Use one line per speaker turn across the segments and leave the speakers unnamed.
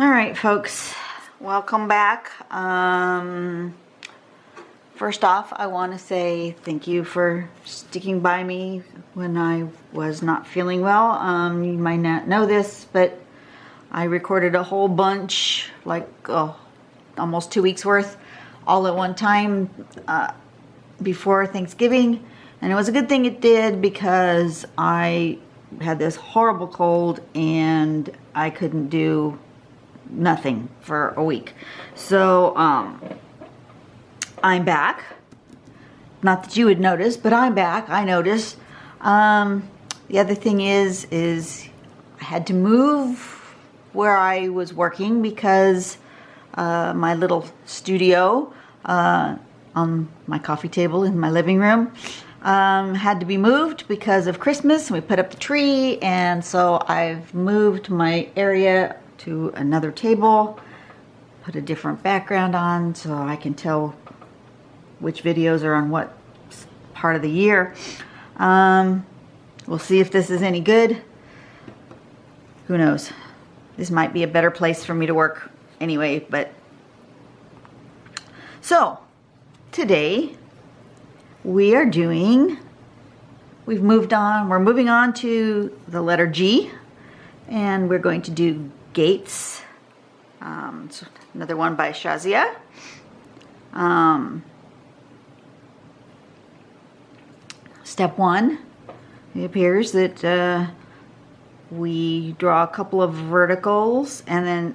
All right, folks, welcome back. First off, I want to say thank you for sticking by me when I was not feeling well. You might not know this, but I recorded a whole bunch, like almost 2 weeks worth, all at one time before Thanksgiving. And it was a good thing it did because I had this horrible cold and I couldn't do nothing for a week. So I'm back. Not that you would notice, but I'm back. I noticed. The other thing is I had to move where I was working because my little studio on my coffee table in my living room had to be moved because of Christmas. We put up the tree, and so I've moved my area to another table, put a different background on so I can tell which videos are on what part of the year. We'll see if this is any good. Who knows? This might be a better place for me to work anyway, but so today we're moving on to the letter G, and we're going to do Gates. So another one by Shazia. Step one, it appears that we draw a couple of verticals and then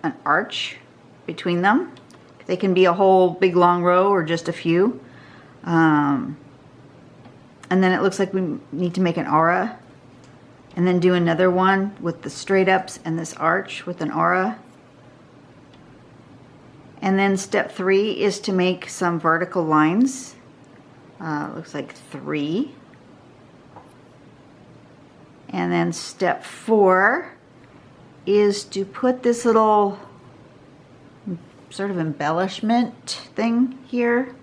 an arch between them. They can be a whole big long row or just a few. And then it looks like we need to make an aura. And then do another one with the straight ups and this arch with an aura. And then step 3 is to make some vertical lines. Looks like 3. And then step 4 is to put this little sort of embellishment thing here.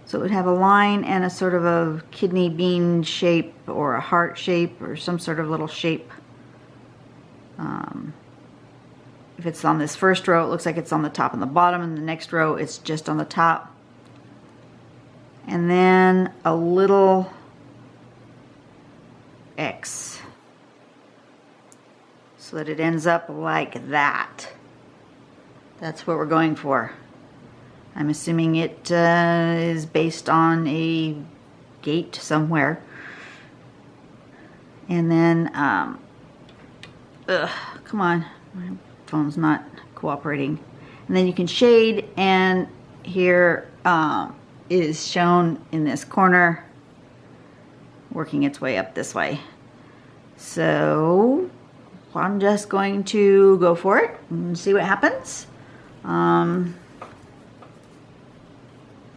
So it would have a line and a sort of a kidney bean shape or a heart shape or some sort of little shape. If it's on this first row, it looks like it's on the top and the bottom, and the next row it's just on the top. And then a little X so that it ends up like that. That's what we're going for. I'm assuming it is based on a gate somewhere. And then, come on, my phone's not cooperating. And then you can shade, and here is shown in this corner, working its way up this way. So I'm just going to go for it and see what happens.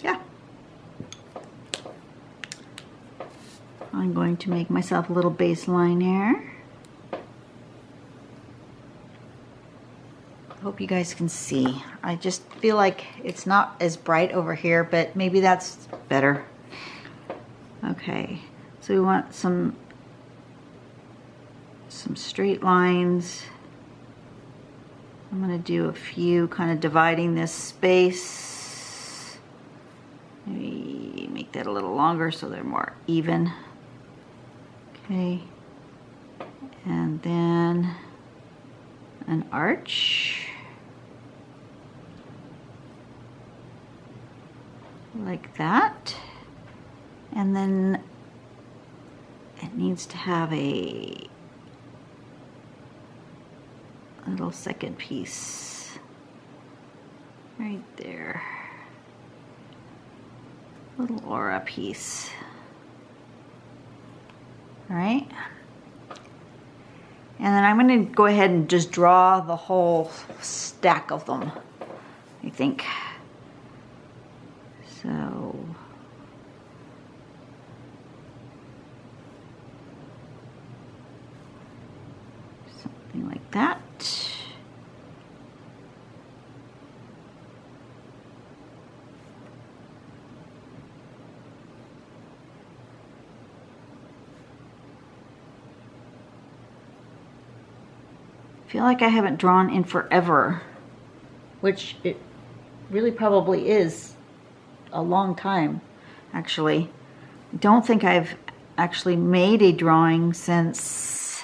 Yeah. I'm going to make myself a little baseline here. Hope you guys can see. I just feel like it's not as bright over here, but maybe that's better. Okay, so we want some straight lines. I'm going to do a few, kind of dividing this space. Maybe make that a little longer so they're more even. Okay, and then an arch like that, and then it needs to have a little second piece right there, little aura piece. All right, and then I'm going to go ahead and just draw the whole stack of them, I think. So something like that. feel like I haven't drawn in forever, which it really probably is a long time, actually. I don't think I've actually made a drawing since,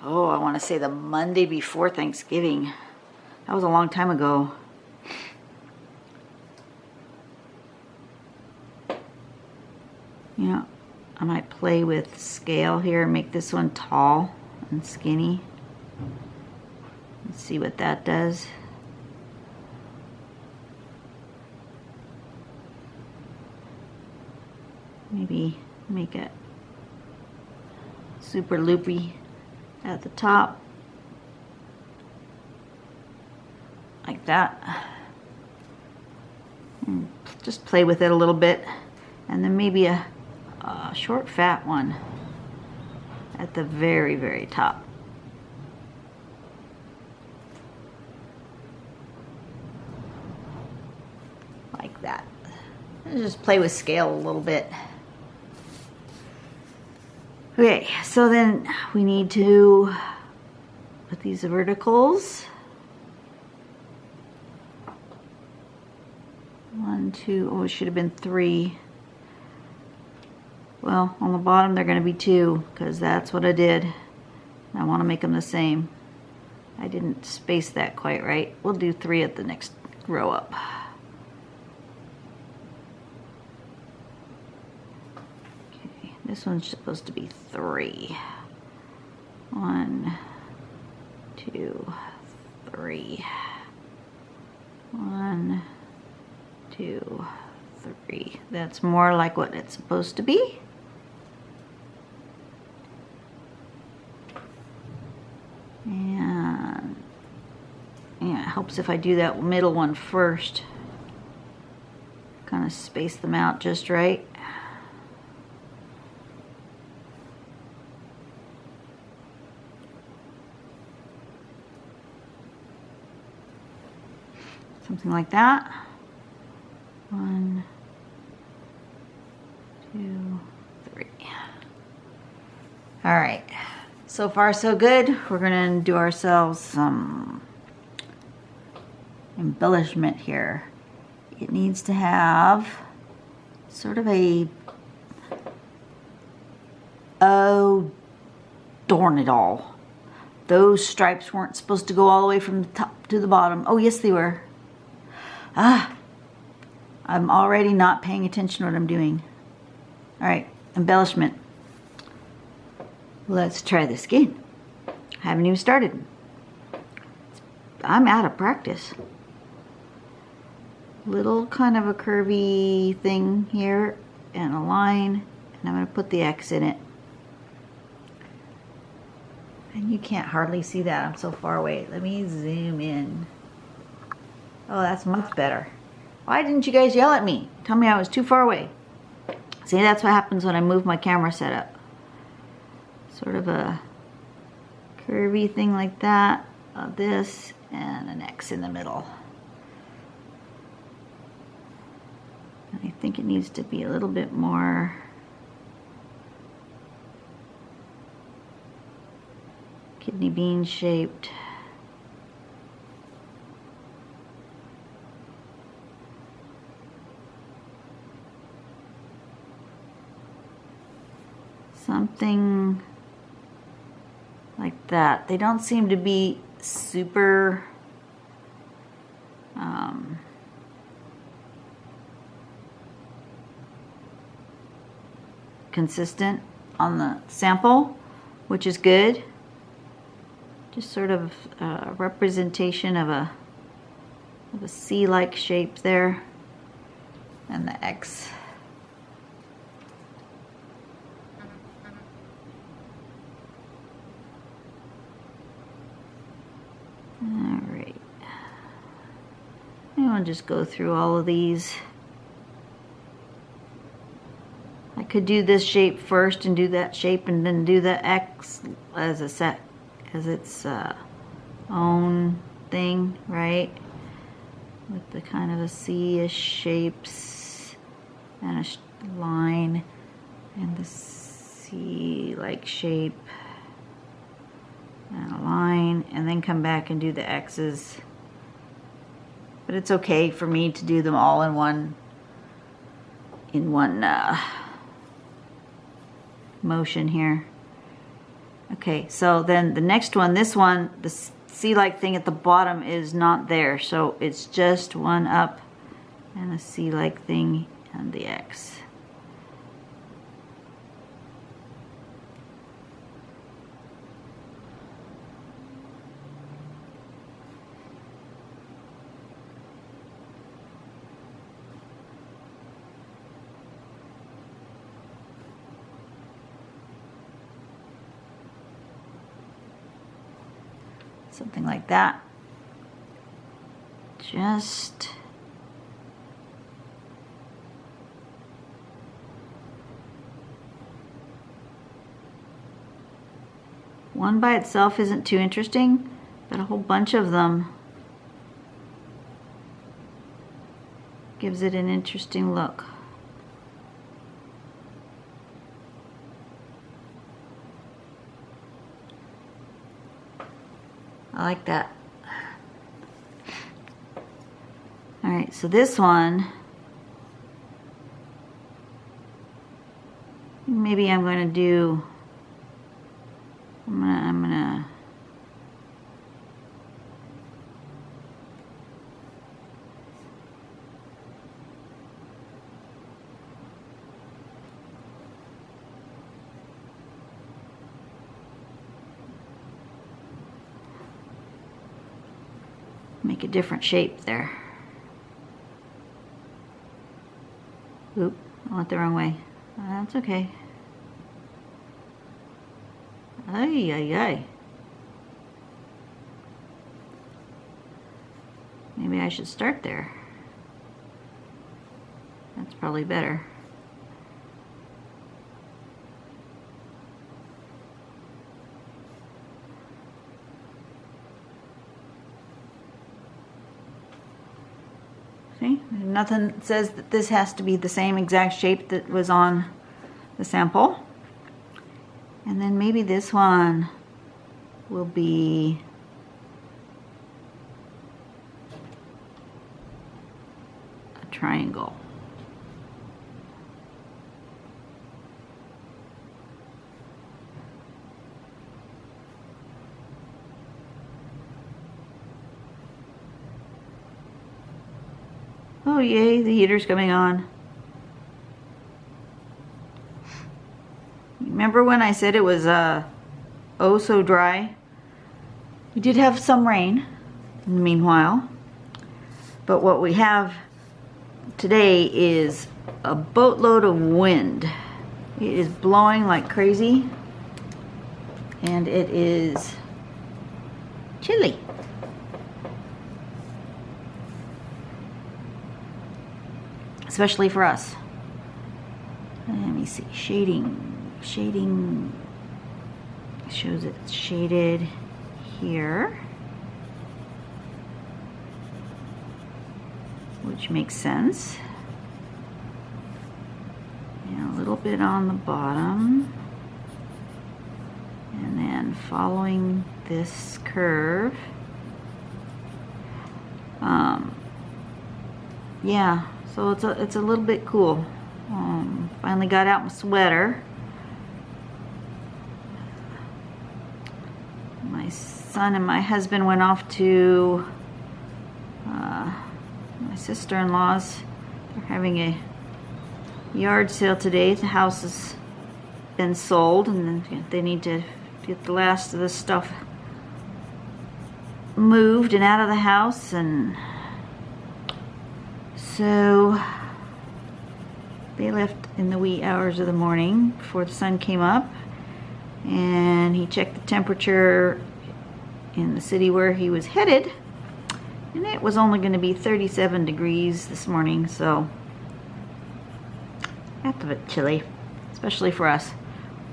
oh, I want to say the Monday before Thanksgiving. That was a long time ago. You know, I might play with scale here and make this one tall and skinny. Let's see what that does. Maybe make it super loopy at the top. Like that. And just play with it a little bit. And then maybe a short fat one at the very, very top. Like that. And just play with scale a little bit. Okay, so then we need to put these verticals. 1, 2, oh, it should have been 3. Well, on the bottom they're going to be 2 because that's what I did. I want to make them the same. I didn't space that quite right. We'll do 3 at the next row up. Okay, this one's supposed to be 3. 1, 2, 3. 1, 2, 3. That's more like what it's supposed to be. And yeah, it helps if I do that middle one first. Kind of space them out just right. Something like that. 1, 2, 3. All right. So far, so good. We're going to do ourselves some embellishment here. It needs to have sort of a, oh, darn it all. Those stripes weren't supposed to go all the way from the top to the bottom. Oh, yes, they were. Ah, I'm already not paying attention to what I'm doing. All right, embellishment. Let's try this again. I haven't even started. I'm out of practice. Little kind of a curvy thing here and a line, and I'm going to put the X in it. And you can't hardly see that. I'm so far away. Let me zoom in. Oh, that's much better. Why didn't you guys yell at me? Tell me I was too far away. See, that's what happens when I move my camera setup. Sort of a curvy thing like that. This and an X in the middle. And I think it needs to be a little bit more kidney bean shaped. Something like that. They don't seem to be super consistent on the sample, which is good. Just sort of a representation of a C-like shape there, and the X. Alright. And I'll just go through all of these. I could do this shape first and do that shape and then do the X as a set, as its own thing, right? With the kind of a C-ish shapes and a line and the C-like shape and a then come back and do the X's. But it's okay for me to do them all in one motion here. Okay, so then the next one, this one, the C-like thing at the bottom is not there, so it's just one up and a C-like thing and the X. Something like that. Just one by itself isn't too interesting, but a whole bunch of them gives it an interesting look. I like that. All right, so this one, maybe I'm going to do, I'm gonna make a different shape there. Oop, I went the wrong way. That's okay. Ay, ay, ay. Maybe I should start there. That's probably better. See, nothing says that this has to be the same exact shape that was on the sample. And then maybe this one will be a triangle. Oh yay, the heater's coming on. Remember when I said it was oh so dry? We did have some rain in the meanwhile, but what we have today is a boatload of wind. It is blowing like crazy and it is chilly. Especially for us. Let me see, shading shows it's shaded here, which makes sense, and a little bit on the bottom, and then following this curve. Yeah, so it's a little bit cool. Finally got out my sweater. My son and my husband went off to my sister-in-law's. They're having a yard sale today. The house has been sold and then they need to get the last of the stuff moved and out of the house, and so they left in the wee hours of the morning before the sun came up, and he checked the temperature in the city where he was headed, and it was only going to be 37 degrees this morning, so that's a bit chilly, especially for us.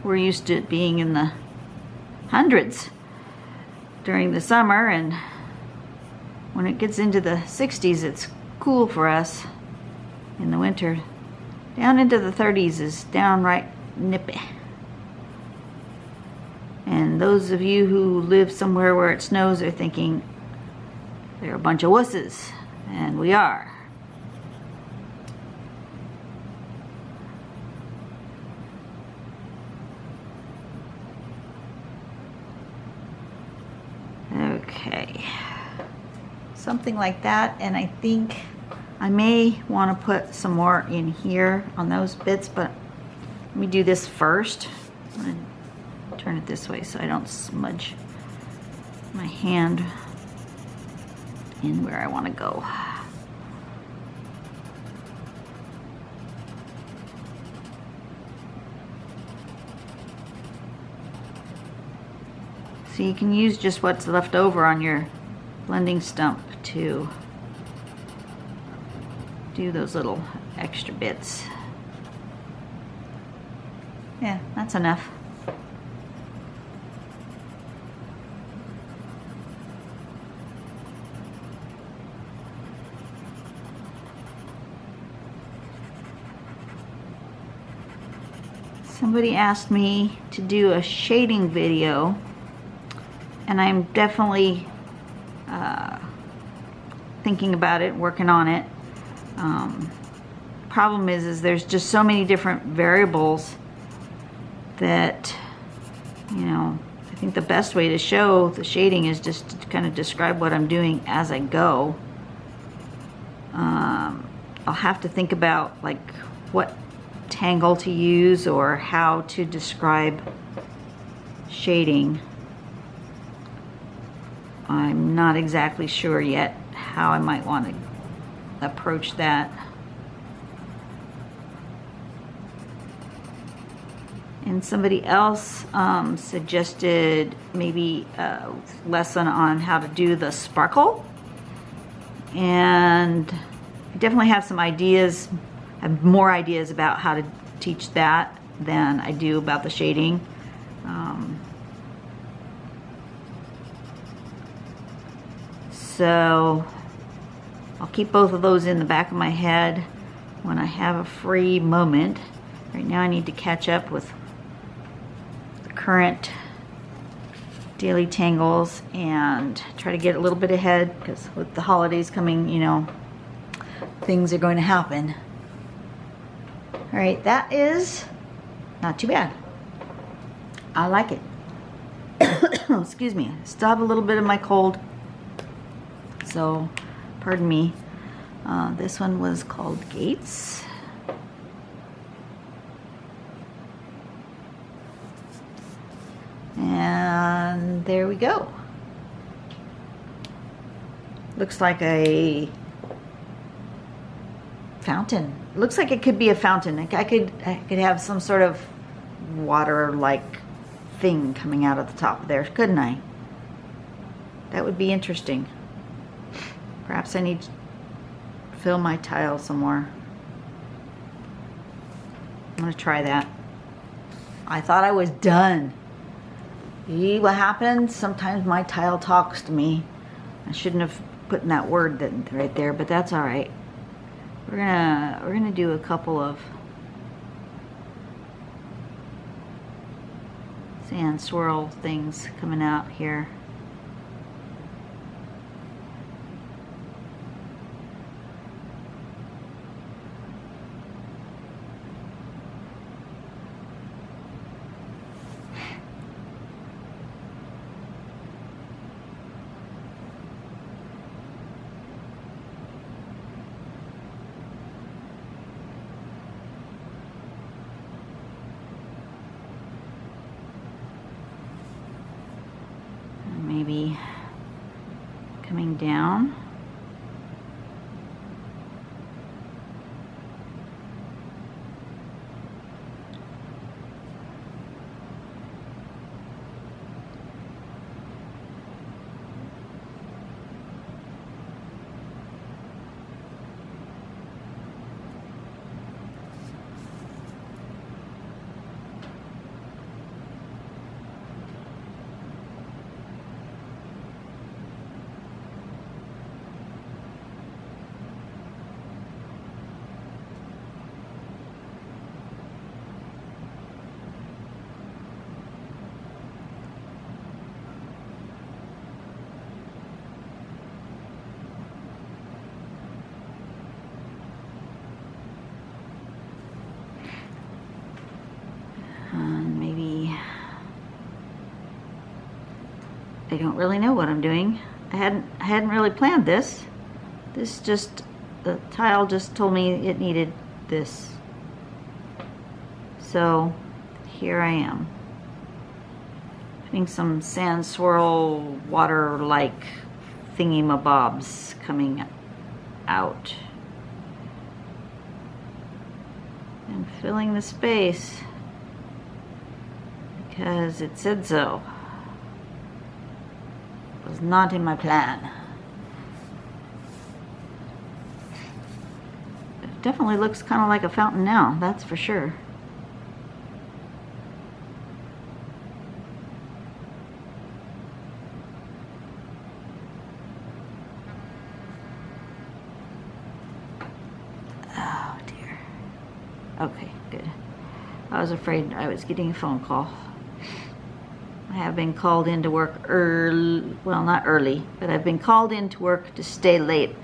We're used to it being in the hundreds during the summer, and when it gets into the 60s, it's cool for us. In the winter, down into the 30s is downright nippy. And those of you who live somewhere where it snows are thinking they're a bunch of wusses, and we are. Okay, something like that, and I think I may want to put some more in here on those bits, but let me do this first. I'm going to turn it this way so I don't smudge my hand in where I want to go. So you can use just what's left over on your blending stump to do those little extra bits. Yeah, that's enough. Somebody asked me to do a shading video, and I'm definitely thinking about it, working on it. Problem is there's just so many different variables that, you know, I think the best way to show the shading is just to kind of describe what I'm doing as I go. I'll have to think about like what tangle to use or how to describe shading. I'm not exactly sure yet how I might want to approach that. And somebody else suggested maybe a lesson on how to do the sparkle. And I definitely have some ideas, have more ideas about how to teach that than I do about the shading. So I'll keep both of those in the back of my head when I have a free moment. Right now I need to catch up with the current daily tangles and try to get a little bit ahead, because with the holidays coming, you know, things are going to happen. All right, that is not too bad. I like it. Excuse me, I still have a little bit of my cold, so pardon me. This one was called Gates. And there we go. Looks like a fountain. Looks like it could be a fountain. Like I could have some sort of water-like thing coming out of the top there, couldn't I? That would be interesting. Perhaps I need to fill my tile some more. I'm gonna try that. I thought I was done. See what happens? Sometimes my tile talks to me. I shouldn't have put in that word right there, but that's all right. We're gonna do a couple of sand swirl things coming out here. Maybe coming down. I don't really know what I'm doing. I hadn't really planned this. This just, the tile just told me it needed this. So here I am. Putting some sand swirl water-like thingy-mabobs coming out. And filling the space because it said so. It was not in my plan. It definitely looks kind of like a fountain now, that's for sure. Oh dear. Okay, good. I was afraid I was getting a phone call. I have been called into work early, well, not early, but I've been called into work to stay late,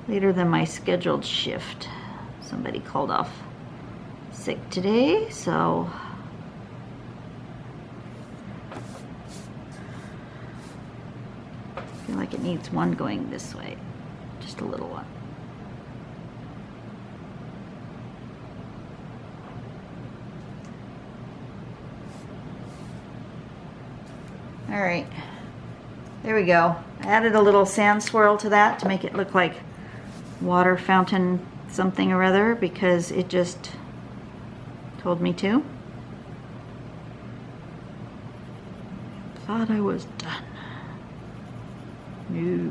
later than my scheduled shift. Somebody called off sick today, so I feel like it needs one going this way, just a little one. All right, there we go. I added a little sand swirl to that to make it look like water fountain something or other because it just told me to. Thought I was done. No.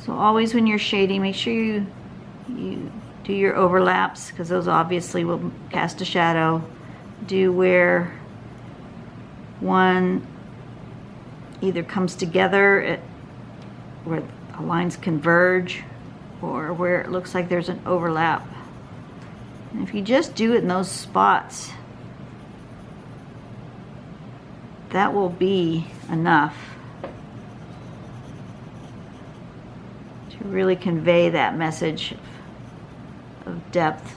So always when you're shading, make sure you do your overlaps because those obviously will cast a shadow. Do where one either comes together where the lines converge or where it looks like there's an overlap. And if you just do it in those spots, that will be enough to really convey that message of depth.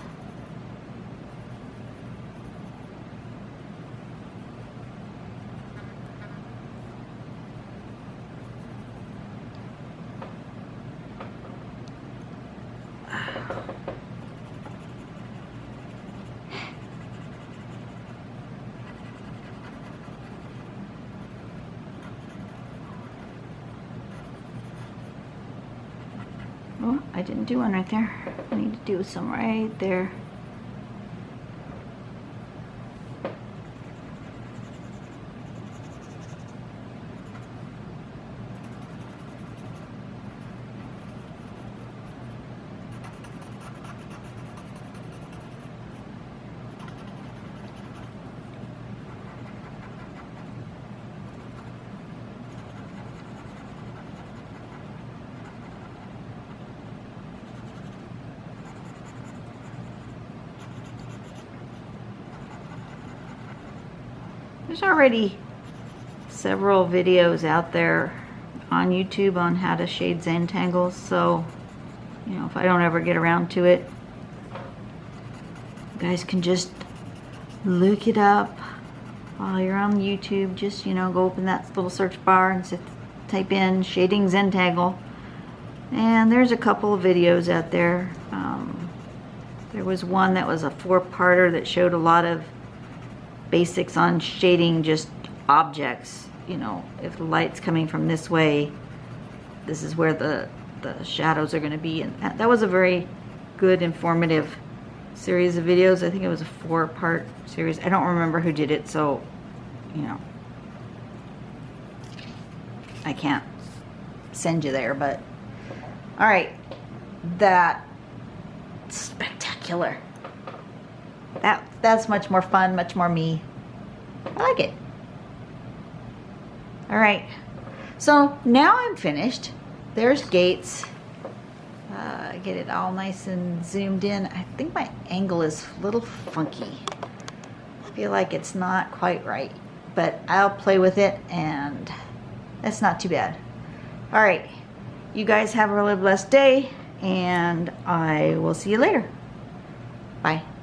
Oh, I didn't do one right there. I need to do some right there. There's already several videos out there on YouTube on how to shade Tangles, so you know, if I don't ever get around to it, you guys can just look it up while you're on YouTube. Just, you know, go open that little search bar and type in shading Zentangle, and there's a couple of videos out there. There was one that was a 4-parter that showed a lot of basics on shading just objects. You know, if the light's coming from this way, this is where the shadows are going to be. And that was a very good, informative series of videos. I think it was a 4-part series. I don't remember who did it, so, you know, I can't send you there, but all right, that's spectacular. That's much more fun, much more me. I like it. All right, so now I'm finished. There's Gates. Get it all nice and zoomed in. I think my angle is a little funky. I feel like it's not quite right, but I'll play with it, and that's not too bad. All right, you guys have a really blessed day, and I will see you later. Bye.